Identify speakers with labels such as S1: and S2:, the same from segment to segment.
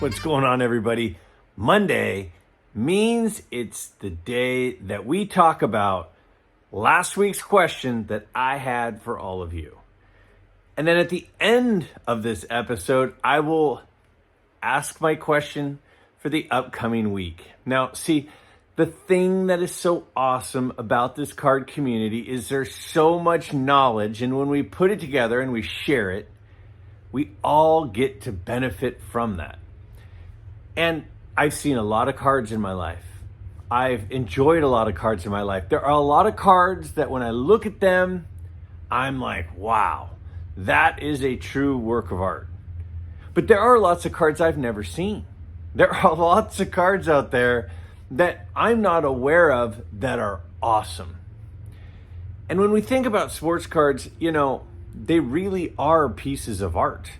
S1: What's going on, everybody? Monday means it's the day that we talk about last week's question that I had for all of you. And then at the end of this episode, I will ask my question for the upcoming week. Now, see, the thing that is so awesome about this card community is there's so much knowledge, and when we put it together and we share it, we all get to benefit from that. And I've seen a lot of cards in my life. I've enjoyed a lot of cards in my life. There are a lot of cards that when I look at them, I'm like, wow, that is a true work of art. But there are lots of cards I've never seen. There are lots of cards out there that I'm not aware of that are awesome. And when we think about sports cards, you know, they really are pieces of art.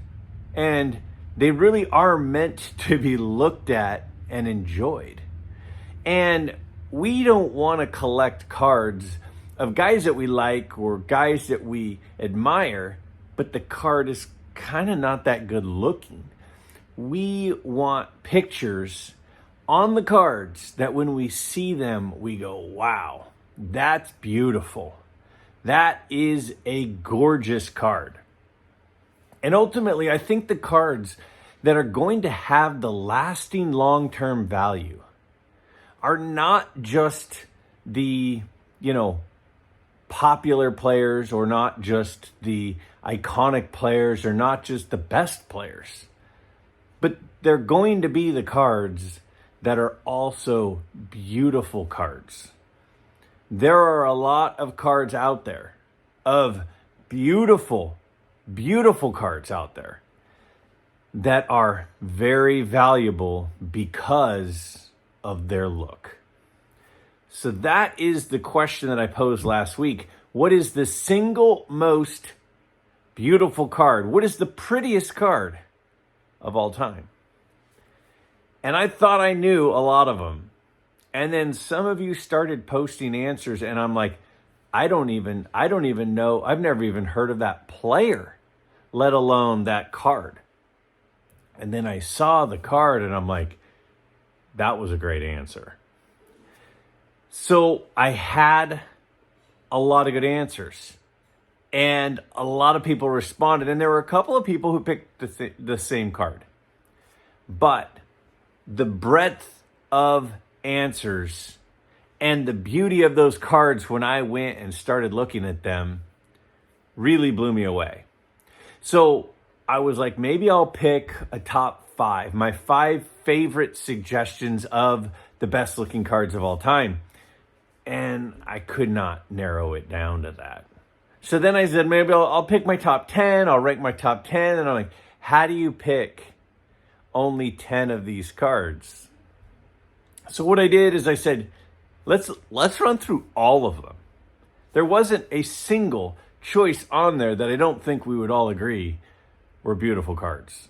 S1: And they really are meant to be looked at and enjoyed. And we don't want to collect cards of guys that we like or guys that we admire, but the card is kind of not that good looking. We want pictures on the cards that when we see them, we go, wow, that's beautiful. That is a gorgeous card. And ultimately, I think the cards that are going to have the lasting long-term value are not just the, popular players, or not just the iconic players, or not just the best players, but they're going to be the cards that are also beautiful cards. There are a lot of cards out there, of beautiful cards out there that are very valuable because of their look. So that is the question that I posed last week. What is the single most beautiful card? What is the prettiest card of all time? And I thought I knew a lot of them. And then some of you started posting answers, and I'm like, I don't even know. I've never even heard of that player, let alone that card. And then I saw the card and I'm like, that was a great answer. So I had a lot of good answers, and a lot of people responded, and there were a couple of people who picked the same card. But the breadth of answers and the beauty of those cards when I went and started looking at them really blew me away. So I was like, maybe I'll pick a top 5, my 5 favorite suggestions of the best looking cards of all time. And I could not narrow it down to that. So then I said, maybe I'll pick my top 10. I'll rank my top 10. And I'm like, how do you pick only 10 of these cards? So what I did is I said, let's run through all of them. There wasn't a single choice on there that I don't think we would all agree were beautiful cards.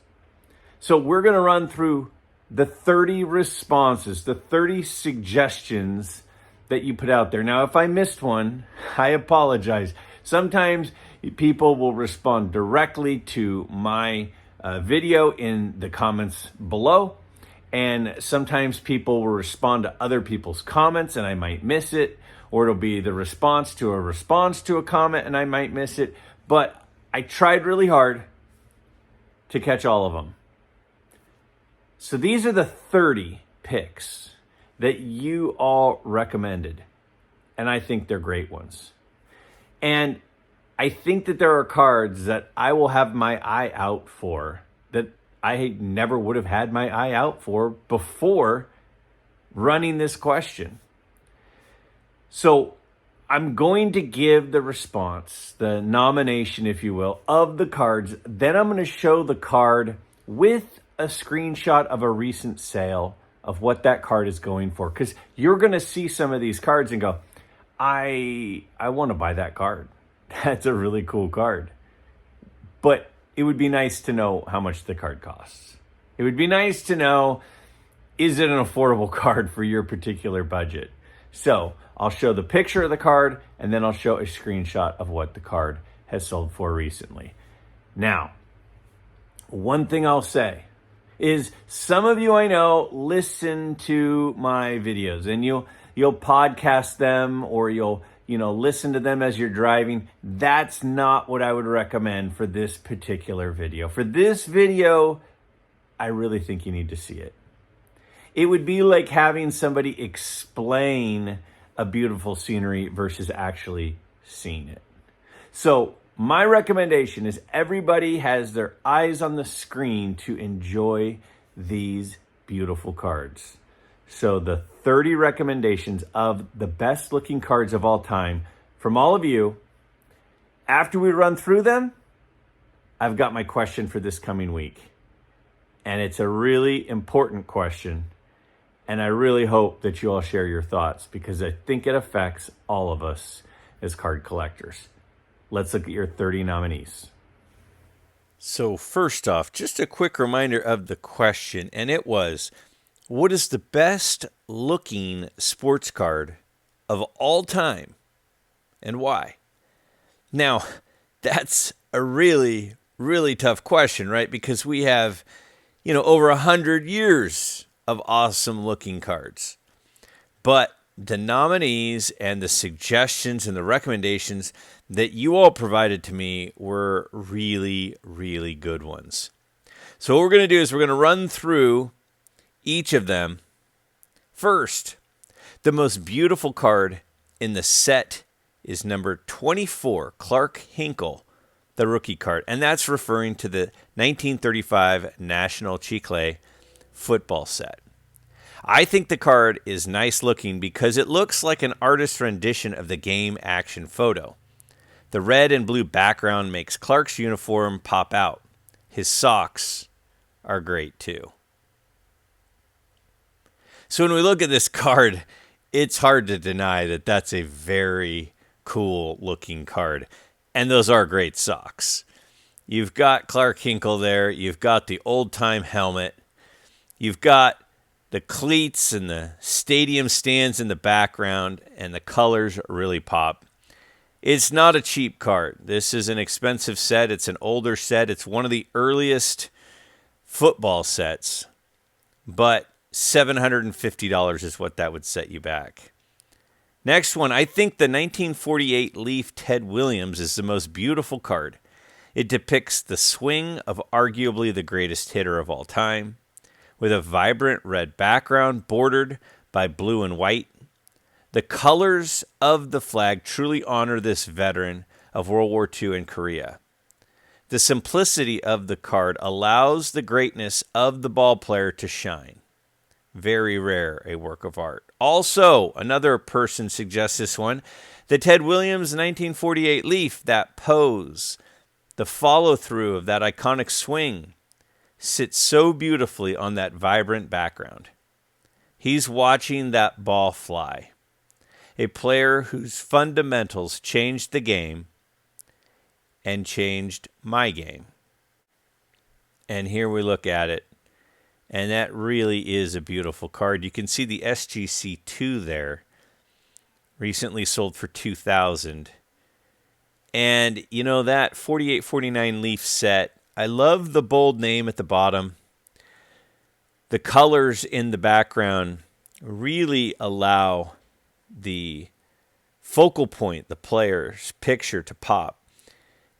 S1: So we're going to run through the 30 responses, the 30 suggestions that you put out there. Now, if I missed one, I apologize. Sometimes people will respond directly to my video in the comments below. And sometimes people will respond to other people's comments and I might miss it. Or it'll be the response to a comment and I might miss it. But I tried really hard to catch all of them. So these are the 30 picks that you all recommended. And I think they're great ones. And I think that there are cards that I will have my eye out for that I never would have had my eye out for before running this question. So I'm going to give the response, the nomination, if you will, of the cards. Then I'm going to show the card with a screenshot of a recent sale of what that card is going for. Because you're going to see some of these cards and go, I want to buy that card. That's a really cool card. But it would be nice to know how much the card costs. It would be nice to know, is it an affordable card for your particular budget? So I'll show the picture of the card, and then I'll show a screenshot of what the card has sold for recently. Now, one thing I'll say is some of you I know listen to my videos and you'll podcast them or you'll listen to them as you're driving. That's not what I would recommend for this particular video. For this video, I really think you need to see it. It would be like having somebody explain a beautiful scenery versus actually seeing it. So my recommendation is everybody has their eyes on the screen to enjoy these beautiful cards. So the 30 recommendations of the best looking cards of all time from all of you. After we run through them, I've got my question for this coming week. And it's a really important question. And I really hope that you all share your thoughts because I think it affects all of us as card collectors. Let's look at your 30 nominees. So first off, just a quick reminder of the question, and it was, what is the best looking sports card of all time and why? Now, that's a really, really tough question, right? Because we have, over 100 years of awesome looking cards. But the nominees and the suggestions and the recommendations that you all provided to me were really, really good ones. So what we're going to do is we're going to run through each of them. First, the most beautiful card in the set is number 24, Clark Hinkle, the rookie card. And that's referring to the 1935 National Chiclets football set. I think the card is nice looking because it looks like an artist's rendition of the game action photo. The red and blue background makes Clark's uniform pop out. His socks are great too. So when we look at this card, it's hard to deny that that's a very cool looking card. And those are great socks. You've got Clark Hinkle there. You've got the old-time helmet. You've got the cleats and the stadium stands in the background, and the colors really pop. It's not a cheap card. This is an expensive set. It's an older set. It's one of the earliest football sets, but $750 is what that would set you back. Next one, I think the 1948 Leaf Ted Williams is the most beautiful card. It depicts the swing of arguably the greatest hitter of all time, with a vibrant red background bordered by blue and white. The colors of the flag truly honor this veteran of World War II and Korea. The simplicity of the card allows the greatness of the ball player to shine. Very rare, a work of art. Also, another person suggests this one, the Ted Williams 1948 Leaf, that pose, the follow-through of that iconic swing, sits so beautifully on that vibrant background. He's watching that ball fly. A player whose fundamentals changed the game and changed my game. And here we look at it. And that really is a beautiful card. You can see the SGC2 there. Recently sold for $2,000. And, that 48-49 Leaf set, I love the bold name at the bottom. The colors in the background really allow the focal point, the player's picture, to pop.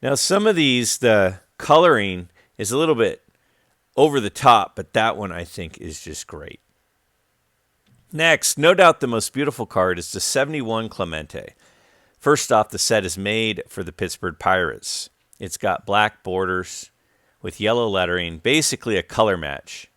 S1: Now, some of these, the coloring is a little bit over the top, but that one I think is just great. Next, no doubt the most beautiful card is the 71 Clemente. First off, the set is made for the Pittsburgh Pirates. It's got black borders with yellow lettering, basically a color match.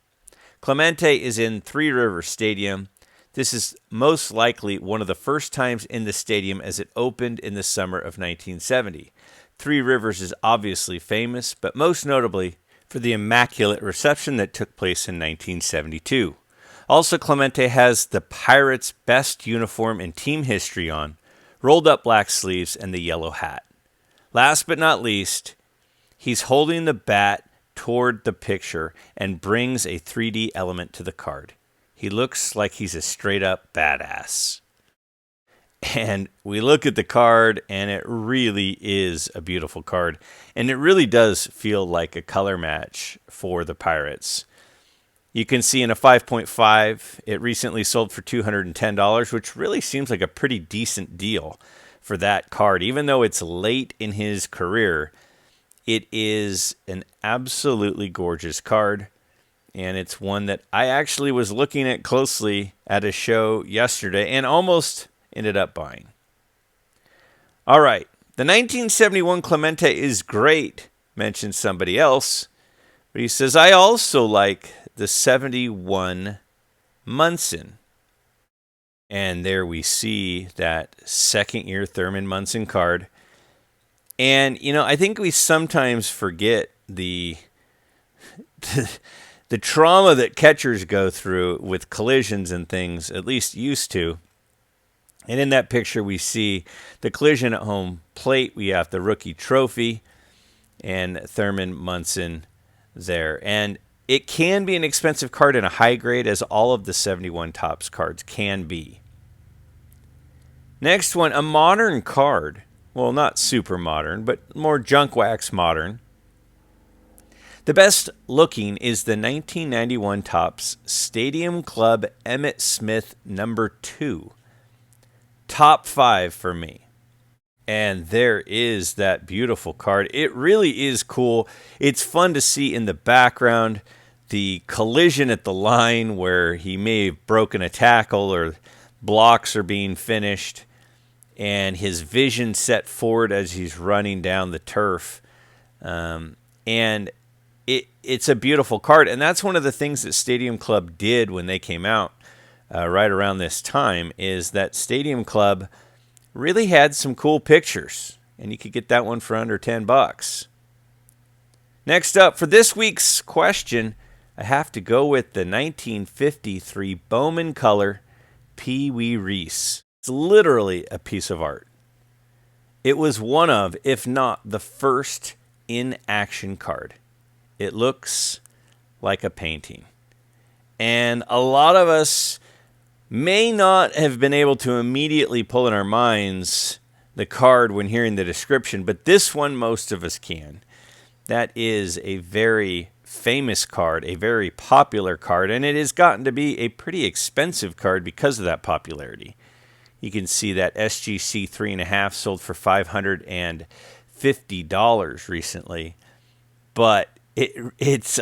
S1: Clemente is in Three Rivers Stadium. This is most likely one of the first times in the stadium as it opened in the summer of 1970. Three Rivers is obviously famous, but most notably for the immaculate reception that took place in 1972. Also, Clemente has the Pirates' best uniform in team history on, rolled up black sleeves, and the yellow hat. Last but not least, he's holding the bat toward the picture and brings a 3D element to the card. He looks like he's a straight-up badass. And we look at the card, and it really is a beautiful card. And it really does feel like a color match for the Pirates.
S2: You can see in a 5.5, it recently sold for $210, which really seems like a pretty decent deal for that card. Even though it's late in his career, it is an absolutely gorgeous card. And it's one that I actually was looking at closely at a show yesterday and almost ended up buying. All right. The 1971 Clemente is great, mentioned somebody else. But he says, I also like the 71 Munson. And there we see that second-year Thurman Munson card. And, I think we sometimes forget the trauma that catchers go through with collisions and things, at least used to. And in that picture, we see the collision at home plate. We have the rookie trophy and Thurman Munson there. And it can be an expensive card in a high grade, as all of the 71 Topps cards can be. Next one, a modern card. Well, not super modern, but more junk wax modern. The best looking is the 1991 Topps Stadium Club Emmitt Smith number 2. Top 5 for me. And there is that beautiful card. It really is cool. It's fun to see in the background the collision at the line where he may have broken a tackle or blocks are being finished, and his vision set forward as he's running down the turf. And it's a beautiful card. And that's one of the things that Stadium Club did when they came out right around this time, is that Stadium Club really had some cool pictures. And you could get that one for under $10. Next up, for this week's question, I have to go with the 1953 Bowman Color Pee Wee Reese. It's literally a piece of art. It was one of, if not the first, in-action card. It looks like a painting. And a lot of us may not have been able to immediately pull in our minds the card when hearing the description, but this one most of us can. That is a very famous card, a very popular card, and it has gotten to be a pretty expensive card because of that popularity. You can see that SGC 3.5 sold for $550 recently, but it's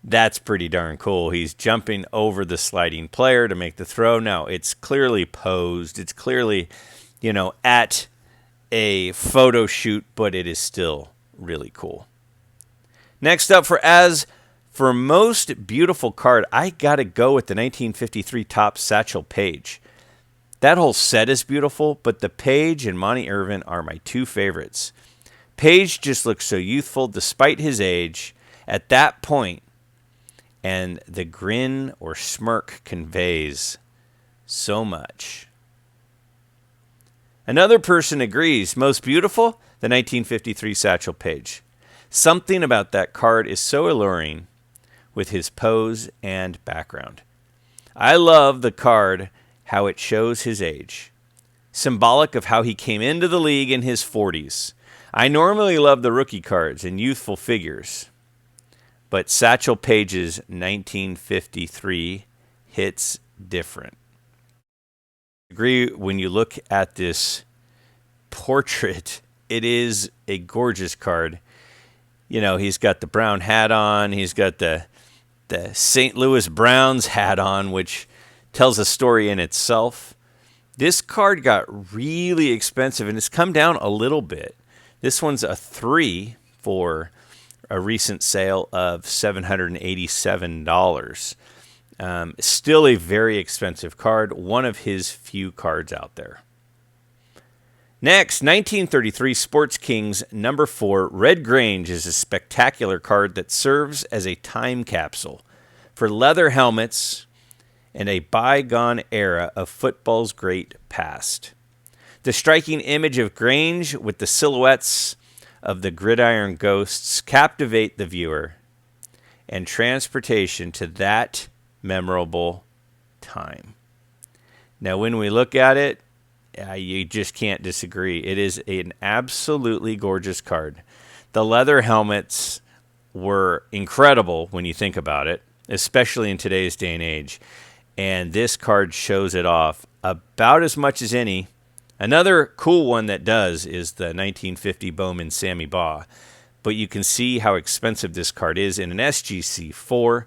S2: that's pretty darn cool. He's jumping over the sliding player to make the throw. Now, it's clearly posed. It's clearly, at a photo shoot, but it is still really cool. Next up, for most beautiful card, I got to go with the 1953 Topps Satchel Paige. That whole set is beautiful, but the Paige and Monte Irvin are my two favorites. Paige just looks so youthful despite his age at that point, and the grin or smirk conveys so much. Another person agrees, most beautiful, the 1953 Satchel Paige. Something about that card is so alluring with his pose and background. I love the card, how it shows his age, symbolic of how he came into the league in his 40s. I normally love the rookie cards and youthful figures, but Satchel Paige's 1953 hits different. I agree, when you look at this portrait, it is a gorgeous card. He's got the brown hat on. He's got the St. Louis Browns hat on, which tells a story in itself. This card got really expensive, and it's come down a little bit. This one's a 3 for a recent sale of $787. Still a very expensive card, one of his few cards out there. Next, 1933 Sports Kings number 4, Red Grange is a spectacular card that serves as a time capsule for leather helmets and a bygone era of football's great past. The striking image of Grange with the silhouettes of the gridiron ghosts captivate the viewer, and transportation to that memorable time. Now, when we look at it, you just can't disagree. It is an absolutely gorgeous card. The leather helmets were incredible when you think about it, especially in today's day and age. And this card shows it off about as much as any. Another cool one that does is the 1950 Bowman Sammy Baugh. But you can see how expensive this card is in an SGC4.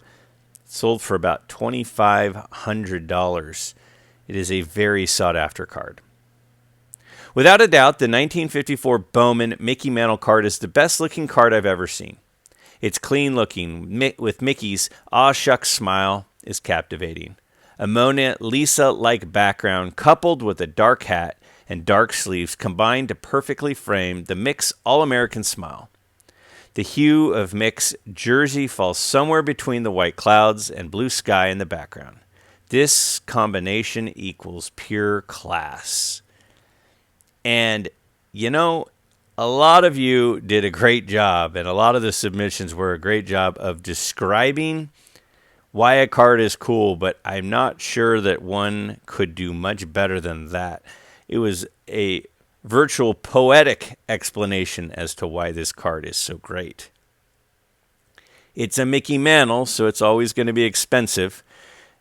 S2: Sold for about $2,500. It is a very sought-after card. Without a doubt, the 1954 Bowman Mickey Mantle card is the best-looking card I've ever seen. It's clean-looking, with Mickey's aw shucks smile is captivating. A Mona Lisa-like background coupled with a dark hat and dark sleeves combined to perfectly frame the Mick's All-American smile. The hue of Mick's jersey falls somewhere between the white clouds and blue sky in the background. This combination equals pure class. And, you know, a lot of you did a great job, and a lot of the submissions were a great job of describing why a card is cool, but I'm not sure that one could do much better than that. It was a virtual poetic explanation as to why this card is so great. It's a Mickey Mantle, so it's always going to be expensive,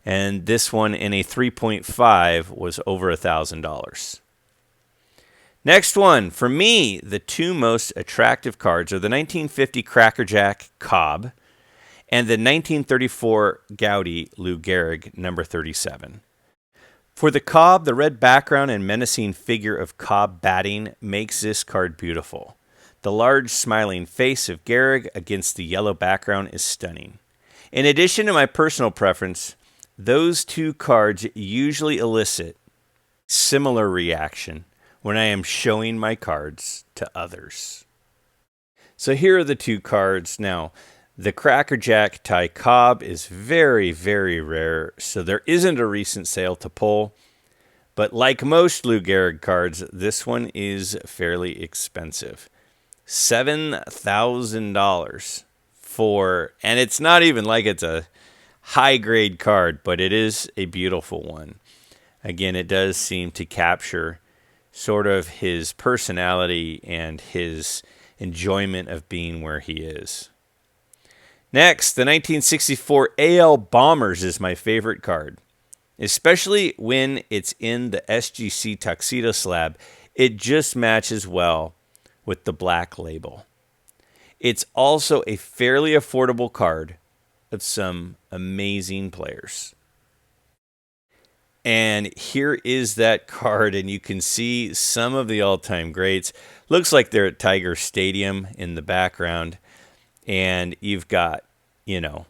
S2: and this one in a 3.5 was over $1,000. Next one, for me, the two most attractive cards are the 1950 Cracker Jack Cobb and the 1934 Goudey Lou Gehrig number 37. For the Cobb, the red background and menacing figure of Cobb batting makes this card beautiful. The large smiling face of Gehrig against the yellow background is stunning. In addition to my personal preference, those two cards usually elicit similar reaction when I am showing my cards to others. So here are the two cards. Now, the Cracker Jack Ty Cobb is very, very rare, so there isn't a recent sale to pull. But like most Lou Gehrig cards, this one is fairly expensive. $7,000 for, and it's not even like it's a high-grade card, but it is a beautiful one. Again, it does seem to capture sort of his personality and his enjoyment of being where he is. Next, the 1964 AL Bombers is my favorite card, especially when it's in the SGC Tuxedo slab. It just matches well with the black label. It's also a fairly affordable card of some amazing players. And here is that card, and you can see some of the all-time greats. Looks like they're at Tiger Stadium in the background. And you've got, you know,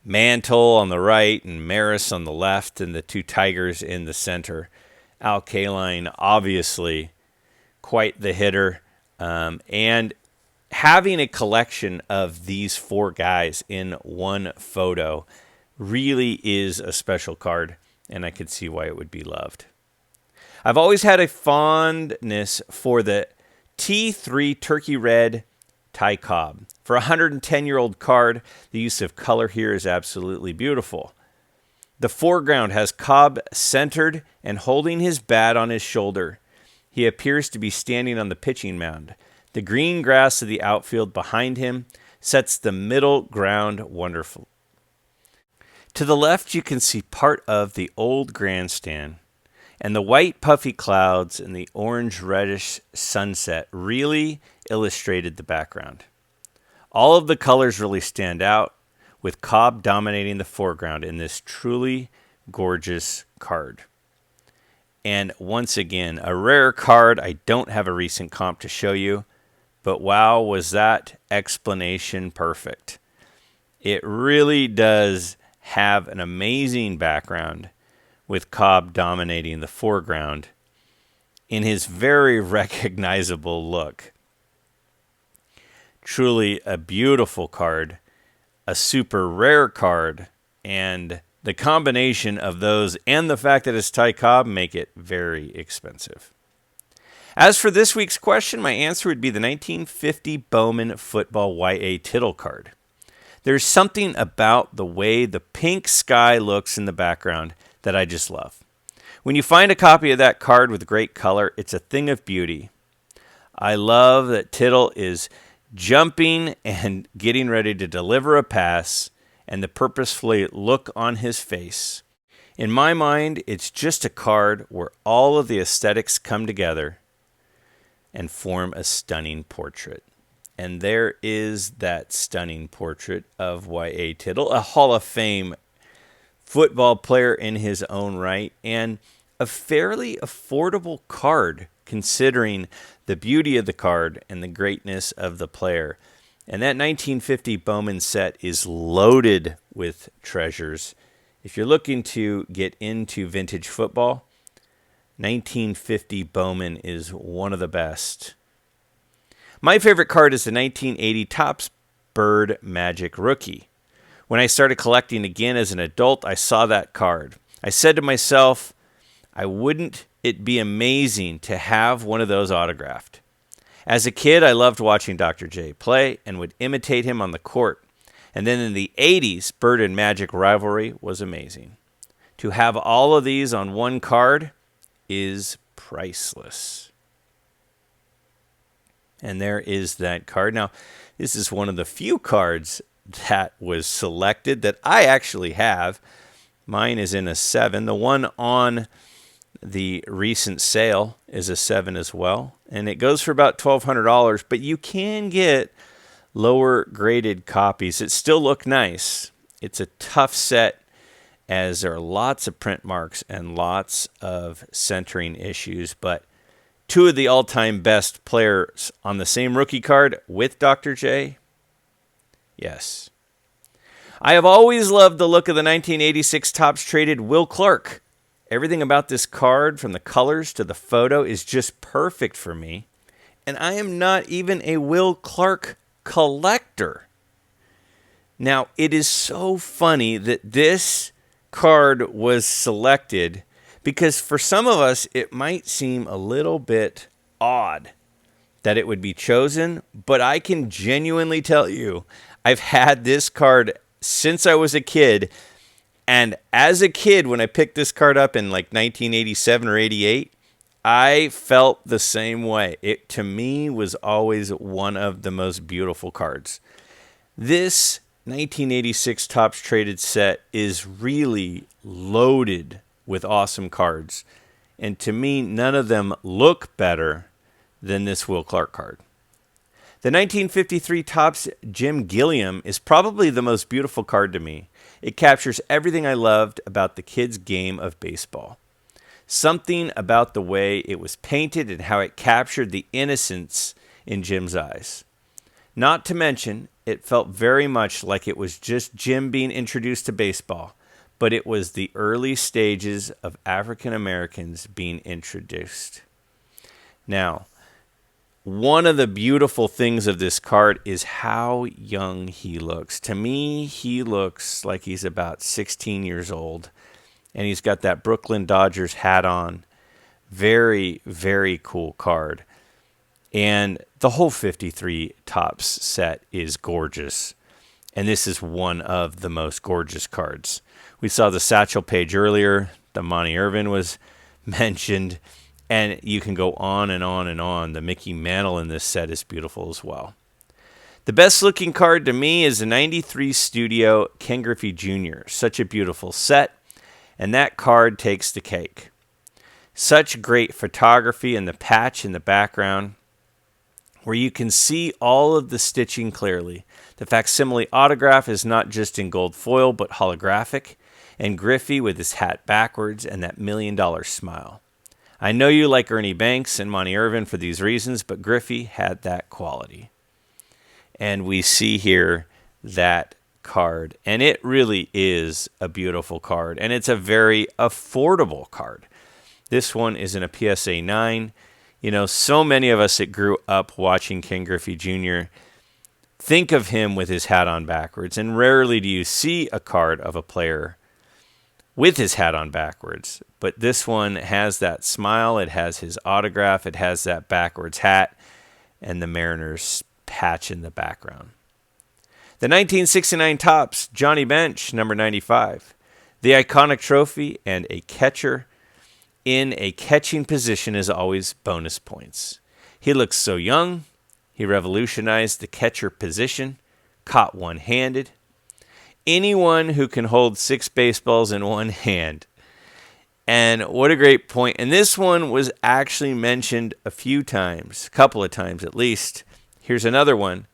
S2: Mantle on the right and Maris on the left and the two Tigers in the center. Al Kaline, obviously, quite the hitter. And having a collection of these four guys in one photo really is a special card, and I could see why it would be loved. I've always had a fondness for the T3 Turkey Red Ty Cobb. For a 110-year-old card, the use of color here is absolutely beautiful. The foreground has Cobb centered and holding his bat on his shoulder. He appears to be standing on the pitching mound. The green grass of the outfield behind him sets the middle ground wonderful. To the left, you can see part of the old grandstand, and the white puffy clouds and the orange-reddish sunset really illustrated the background. All of the colors really stand out, with Cobb dominating the foreground in this truly gorgeous card. And once again, a rare card. I don't have a recent comp to show you, but wow, was that explanation perfect. It really does have an amazing background with Cobb dominating the foreground in his very recognizable look. Truly a beautiful card, a super rare card, and the combination of those and the fact that it's Ty Cobb make it very expensive. As for this week's question, my answer would be the 1950 Bowman Football YA Tittle card. There's something about the way the pink sky looks in the background that I just love. When you find a copy of that card with great color, it's a thing of beauty. I love that Tittle is jumping and getting ready to deliver a pass, and the purposeful look on his face. In my mind, it's just a card where all of the aesthetics come together and form a stunning portrait. And there is that stunning portrait of Y.A. Tittle, a Hall of Fame football player in his own right, and a fairly affordable card considering the beauty of the card and the greatness of the player. And that 1950 Bowman set is loaded with treasures. If you're looking to get into vintage football, 1950 Bowman is one of the best. My favorite card is the 1980 Topps Bird Magic Rookie. When I started collecting again as an adult, I saw that card. I said to myself, wouldn't it be amazing to have one of those autographed? As a kid, I loved watching Dr. J play and would imitate him on the court. And then in the 80s, Bird and Magic rivalry was amazing. To have all of these on one card is priceless. And there is that card. Now, this is one of the few cards that was selected that I actually have. Mine is in a 7. The one on the recent sale is a 7 as well. And it goes for about $1,200, but you can get lower graded copies. It still look nice. It's a tough set as there are lots of print marks and lots of centering issues, but two of the all-time best players on the same rookie card with Dr. J. Yes. I have always loved the look of the 1986 Topps traded Will Clark. Everything about this card, from the colors to the photo, is just perfect for me. And I am not even a Will Clark collector. Now, it is so funny that this card was selected because for some of us, it might seem a little bit odd that it would be chosen, but I can genuinely tell you, I've had this card since I was a kid, and as a kid, when I picked this card up in like 1987 or 88, I felt the same way. It, to me, was always one of the most beautiful cards. This 1986 Topps Traded set is really loaded with awesome cards. And to me, none of them look better than this Will Clark card. The 1953 Topps Jim Gilliam is probably the most beautiful card to me. It captures everything I loved about the kids' game of baseball. Something about the way it was painted and how it captured the innocence in Jim's eyes. Not to mention, it felt very much like it was just Jim being introduced to baseball, but it was the early stages of African Americans being introduced. Now, one of the beautiful things of this card is how young he looks. To me, he looks like he's about 16 years old, and he's got that Brooklyn Dodgers hat on. Very, very cool card. And the whole 53 Topps set is gorgeous, and this is one of the most gorgeous cards. We saw the Satchel Paige earlier. The Monty Irvin was mentioned. And you can go on and on and on. The Mickey Mantle in this set is beautiful as well. The best looking card to me is the 93 Studio Ken Griffey Jr. Such a beautiful set. And that card takes the cake. Such great photography and the patch in the background where you can see all of the stitching clearly. The facsimile autograph is not just in gold foil but holographic. And Griffey with his hat backwards and that $1 million smile. I know you like Ernie Banks and Monty Irvin for these reasons, but Griffey had that quality. And we see here that card. And it really is a beautiful card. And it's a very affordable card. This one is in a PSA 9. You know, so many of us that grew up watching Ken Griffey Jr. think of him with his hat on backwards. And rarely do you see a card of a player with his hat on backwards. But this one has that smile, it has his autograph, it has that backwards hat, and the Mariners patch in the background. The 1969 Topps Johnny Bench, number 95. The iconic trophy and a catcher in a catching position is always bonus points. He looks so young. He revolutionized the catcher position, caught one-handed. anyone who can hold 6 baseballs in one hand. And what a great point. And this one was actually mentioned a few times, a couple of times at least. Here's another one.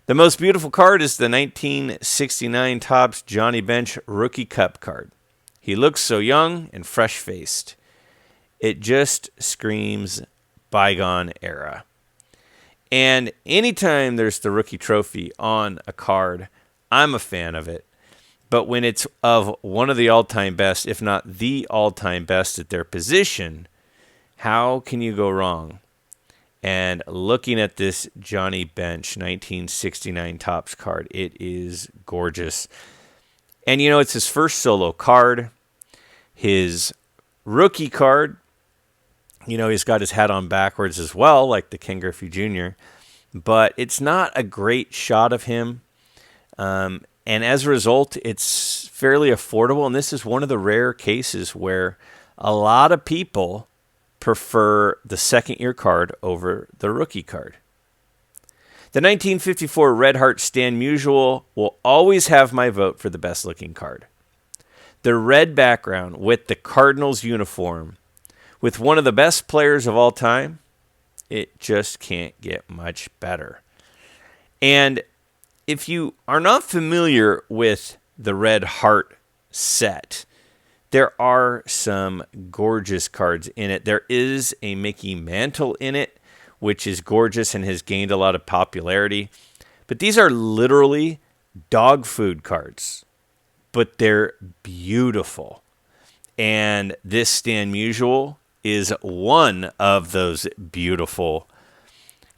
S2: The most beautiful card is the 1969 Topps Johnny Bench Rookie Cup card. He looks so young and fresh-faced. It just screams bygone era. And anytime there's the rookie trophy on a card, I'm a fan of it. But when it's of one of the all-time best, if not the all-time best at their position, how can you go wrong? And looking at this Johnny Bench 1969 Topps card, it is gorgeous. And you know, it's his first solo card. His rookie card, you know, he's got his hat on backwards as well, like the Ken Griffey Jr., but it's not a great shot of him. And as a result, it's fairly affordable. And this is one of the rare cases where a lot of people prefer the second-year card over the rookie card. The 1954 Red Heart Stan Musial will always have my vote for the best-looking card. The red background with the Cardinals uniform, with one of the best players of all time, it just can't get much better. And if you are not familiar with the Red Heart set, there are some gorgeous cards in it. There is a Mickey Mantle in it, which is gorgeous and has gained a lot of popularity. But these are literally dog food cards, but they're beautiful. And this Stan Musial is one of those beautiful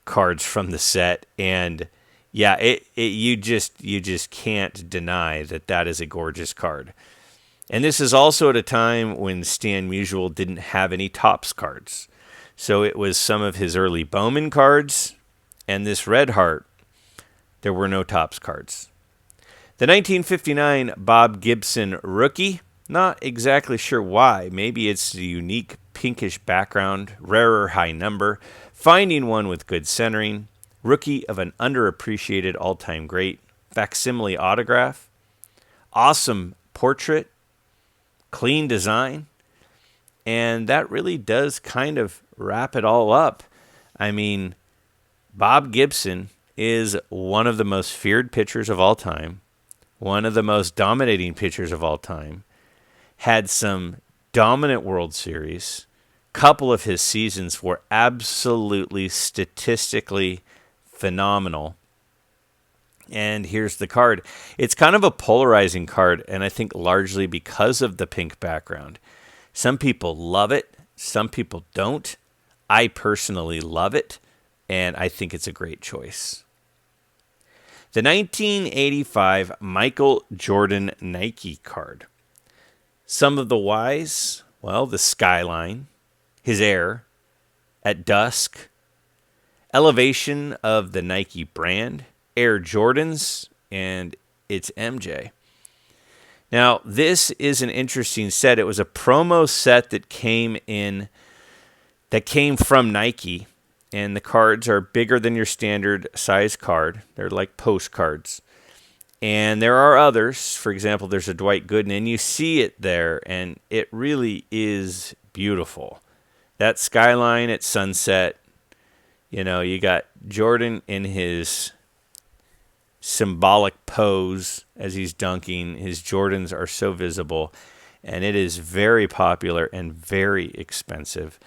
S2: cards from the set. And yeah, you just can't deny that is a gorgeous card. And this is also at a time when Stan Musial didn't have any Topps cards. So it was some of his early Bowman cards, and this Red Heart, there were no Topps cards. The 1959 Bob Gibson rookie, not exactly sure why. Maybe it's the unique pinkish background, rarer high number, finding one with good centering, rookie of an underappreciated all-time great, facsimile autograph, awesome portrait, clean design, and that really does kind of wrap it all up. I mean, Bob Gibson is one of the most feared pitchers of all time, one of the most dominating pitchers of all time, had some dominant World Series. Couple of his seasons were absolutely statistically phenomenal. And here's the card. It's kind of a polarizing card, and I think largely because of the pink background. Some people love it. Some people don't. I personally love it, and I think it's a great choice. The 1985 Michael Jordan Nike card. Some of the whys, well, the skyline, his air, at dusk, elevation of the Nike brand, Air Jordans, and it's MJ. Now, this is an interesting set. It was a promo set that came from Nike, and the cards are bigger than your standard size card. They're like postcards. And there are others. For example, there's a Dwight Gooden, and you see it there, and it really is beautiful. That skyline at sunset, you know, you got Jordan in his symbolic pose as he's dunking. His Jordans are so visible, and it is very popular and very expensive.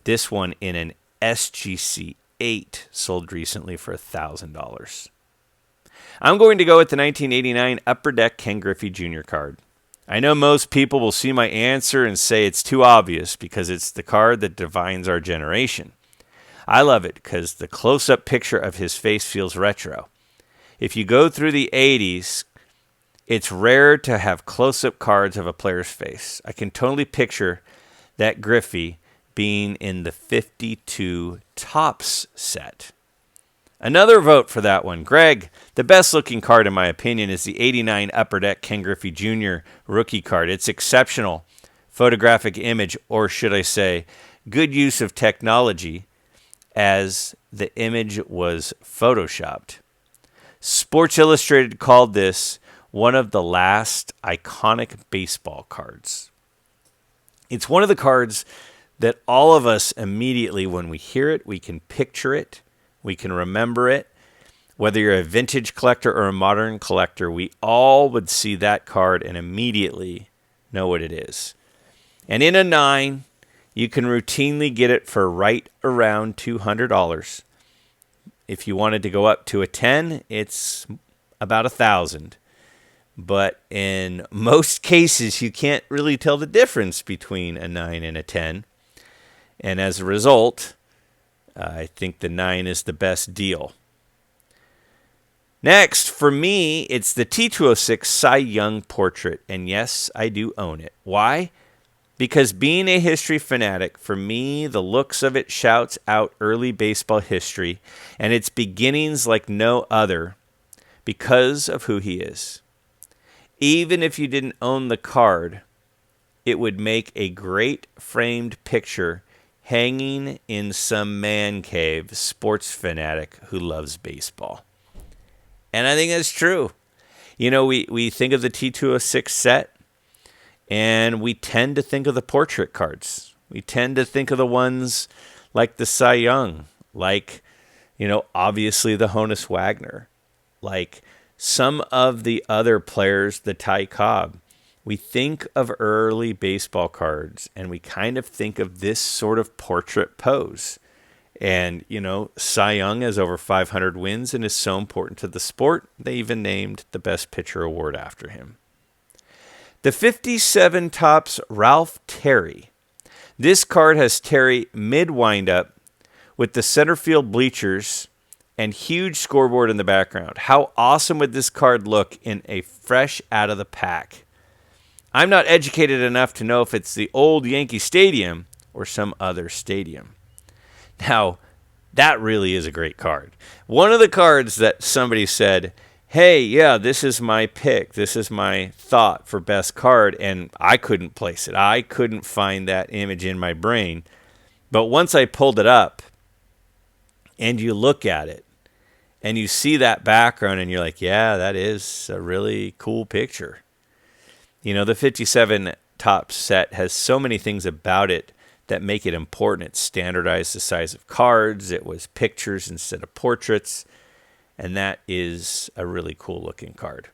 S2: This one in an SGC 8 sold recently for $1,000. I'm going to go with the 1989 Upper Deck Ken Griffey Jr. card. I know most people will see my answer and say it's too obvious because it's the card that defines our generation. I love it because the close-up picture of his face feels retro. If you go through the 80s, it's rare to have close-up cards of a player's face. I can totally picture that Griffey being in the 52 Topps set. Another vote for that one. Greg, the best-looking card, in my opinion, is the 89 Upper Deck Ken Griffey Jr. rookie card. It's exceptional photographic image, or should I say, good use of technology, as the image was photoshopped. Sports Illustrated called this one of the last iconic baseball cards. It's one of the cards that all of us immediately, when we hear it, we can picture it, we can remember it. Whether you're a vintage collector or a modern collector, we all would see that card and immediately know what it is. And in a 9, you can routinely get it for right around $200. If you wanted to go up to a 10, it's about $1,000. But in most cases, you can't really tell the difference between a 9 and a 10. And as a result, I think the 9 is the best deal. Next, for me, it's the T206 Cy Young Portrait. And yes, I do own it. Why? Because being a history fanatic, for me, the looks of it shouts out early baseball history and its beginnings like no other because of who he is. Even if you didn't own the card, it would make a great framed picture hanging in some man cave sports fanatic who loves baseball. And I think that's true. You know, we think of the T206 set, and we tend to think of the portrait cards. We tend to think of the ones like the Cy Young, like, you know, obviously the Honus Wagner, like some of the other players, the Ty Cobb. We think of early baseball cards, and we kind of think of this sort of portrait pose. And, you know, Cy Young has over 500 wins and is so important to the sport, they even named the Best Pitcher award after him. The 57 Topps Ralph Terry. This card has Terry mid-windup with the center field bleachers and huge scoreboard in the background. How awesome would this card look in a fresh out-of-the-pack? I'm not educated enough to know if it's the old Yankee Stadium or some other stadium. Now, that really is a great card. One of the cards that somebody said, hey, yeah, this is my pick. This is my thought for best card, and I couldn't place it. I couldn't find that image in my brain. But once I pulled it up, and you look at it, and you see that background, and you're like, yeah, that is a really cool picture. You know, the 57 Topps set has so many things about it that make it important. It standardized the size of cards. It was pictures instead of portraits. And that is a really cool looking card.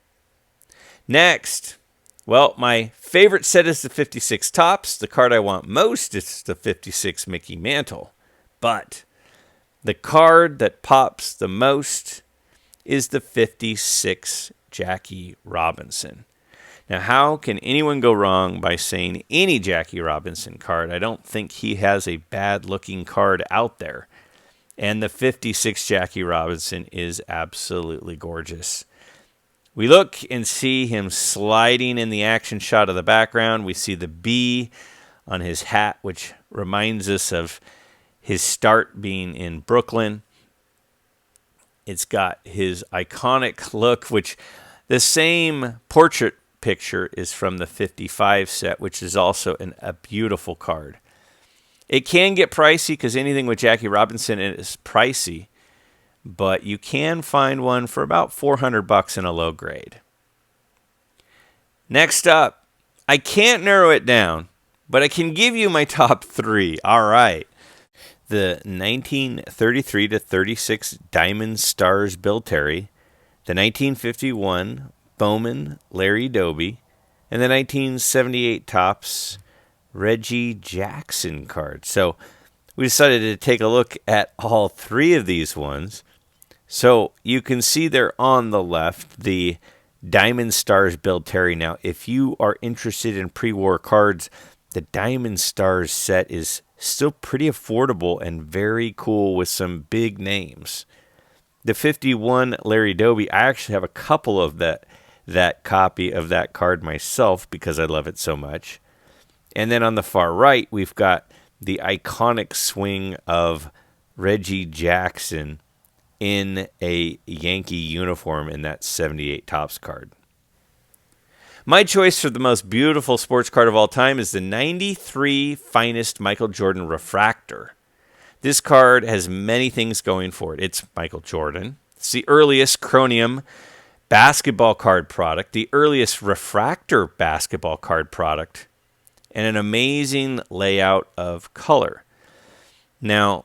S2: Next, well, my favorite set is the 56 Topps. The card I want most is the 56 Mickey Mantle. But the card that pops the most is the 56 Jackie Robinson. Now, how can anyone go wrong by saying any Jackie Robinson card? I don't think he has a bad-looking card out there. And the 56 Jackie Robinson is absolutely gorgeous. We look and see him sliding in the action shot of the background. We see the B on his hat, which reminds us of his start being in Brooklyn. It's got his iconic look, which the same portrait picture is from the 55 set, which is also a beautiful card. It can get pricey because anything with Jackie Robinson is pricey, but you can find one for about $400 in a low grade. Next up, I can't narrow it down, but I can give you my top 3. All right. The 1933 to 36 Diamond Stars Bill Terry, the 1951 Bowman Larry Doby, and the 1978 Topps Reggie Jackson card. So we decided to take a look at all 3 of these ones. So you can see there on the left, the Diamond Stars Bill Terry. Now, if you are interested in pre-war cards, the Diamond Stars set is still pretty affordable and very cool with some big names. The 51 Larry Doby, I actually have a couple of that copy of that card myself because I love it so much. And then on the far right, we've got the iconic swing of Reggie Jackson in a Yankee uniform in that 78 Topps card. My choice for the most beautiful sports card of all time is the 93 Finest Michael Jordan Refractor. This card has many things going for it. It's Michael Jordan. It's the earliest chromium basketball card product, the earliest refractor basketball card product, and an amazing layout of color. Now,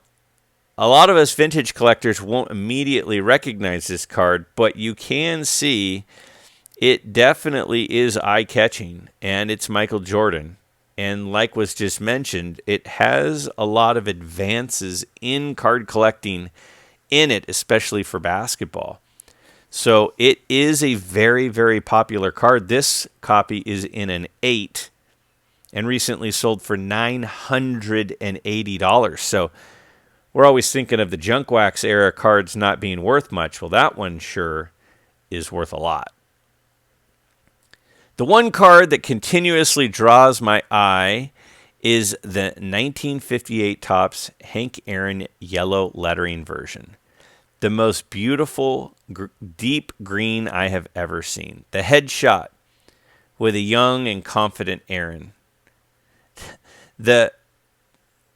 S2: a lot of us vintage collectors won't immediately recognize this card, but you can see it definitely is eye-catching, and it's Michael Jordan. And like was just mentioned, it has a lot of advances in card collecting in it, especially for basketball. So it is a very, very popular card. This copy is in an 8 and recently sold for $980. So we're always thinking of the junk wax era cards not being worth much. Well, that one sure is worth a lot. The one card that continuously draws my eye is the 1958 Topps Hank Aaron yellow lettering version. The most beautiful, deep green I have ever seen. The headshot with a young and confident Aaron. There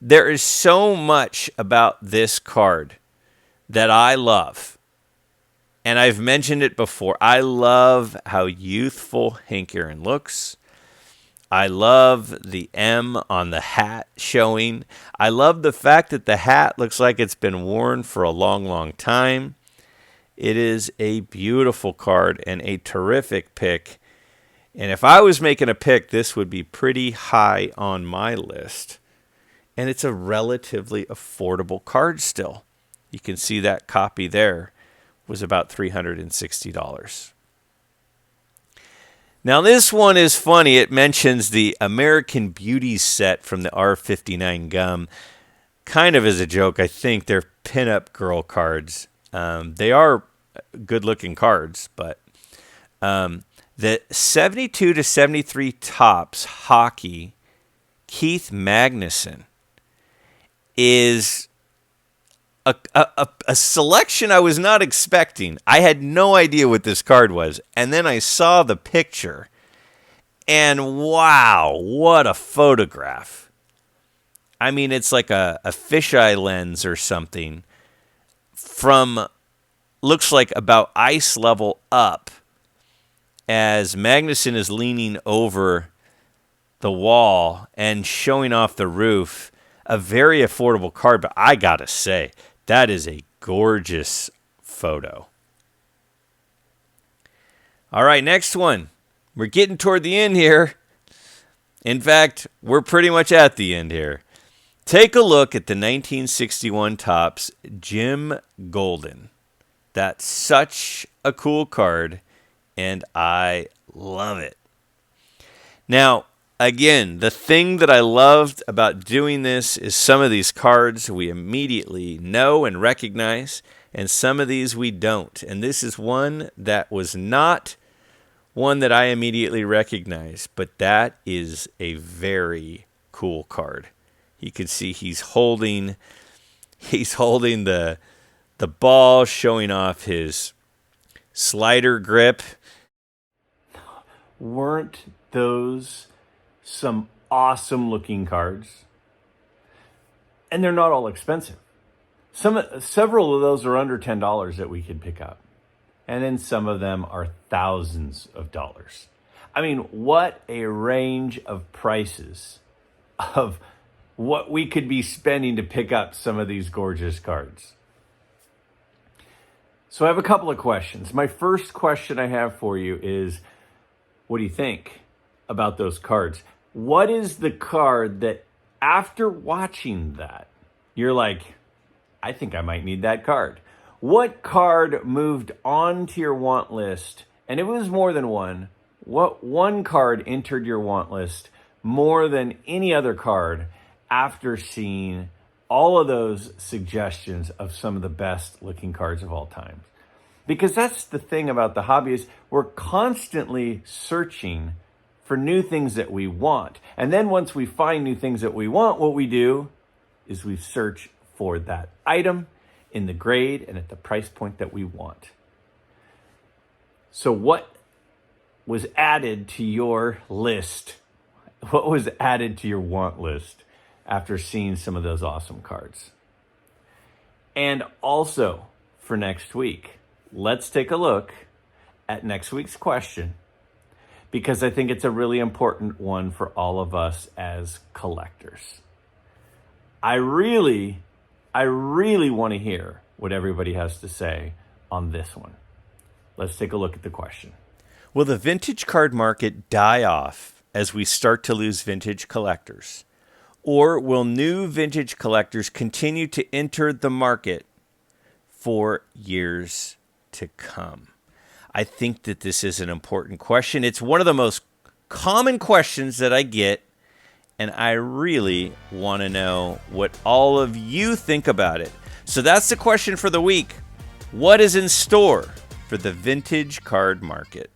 S2: is so much about this card that I love. And I've mentioned it before. I love how youthful Hank Aaron looks. I love the M on the hat showing. I love the fact that the hat looks like it's been worn for a long, long time. It is a beautiful card and a terrific pick. And if I was making a pick, this would be pretty high on my list. And it's a relatively affordable card still. You can see that copy there was about $360. Now this one is funny. It mentions the American Beauty set from the R59 gum. Kind of as a joke, I think they're pinup girl cards. They are good-looking cards, but the 72 to 73 Topps hockey Keith Magnuson is a selection I was not expecting. I had no idea what this card was. And then I saw the picture. And wow, what a photograph. I mean, it's like a fisheye lens or something from, looks like about ice level up as Magnuson is leaning over the wall and showing off the roof. A very affordable card, but I gotta say, that is a gorgeous photo. All right, next one. We're getting toward the end here. In fact, we're pretty much at the end here. Take a look at the 1961 Topps Jim Golden. That's such a cool card, and I love it. Now, again, the thing that I loved about doing this is some of these cards we immediately know and recognize, and some of these we don't. And this is one that was not one that I immediately recognized, but that is a very cool card. You can see he's holding the ball, showing off his slider grip.
S1: Weren't those some awesome looking cards? And they're not all expensive. Several of those are under $10 that we could pick up. And then some of them are thousands of dollars. I mean, what a range of prices of what we could be spending to pick up some of these gorgeous cards. So I have a couple of questions. My first question I have for you is, what do you think about those cards? What is the card that after watching that, you're like, I think I might need that card? What card moved onto your want list? And it was more than one. What one card entered your want list more than any other card after seeing all of those suggestions of some of the best looking cards of all time? Because that's the thing about the hobby, is we're constantly searching for new things that we want. And then once we find new things that we want, what we do is we search for that item in the grade and at the price point that we want. So what was added to your list? What was added to your want list after seeing some of those awesome cards? And also for next week, let's take a look at next week's question because I think it's a really important one for all of us as collectors. I really want to hear what everybody has to say on this one. Let's take a look at the question.
S2: Will the vintage card market die off as we start to lose vintage collectors? Or will new vintage collectors continue to enter the market for years to come? I think that this is an important question. It's one of the most common questions that I get, and I really want to know what all of you think about it. So that's the question for the week. What is in store for the vintage card market?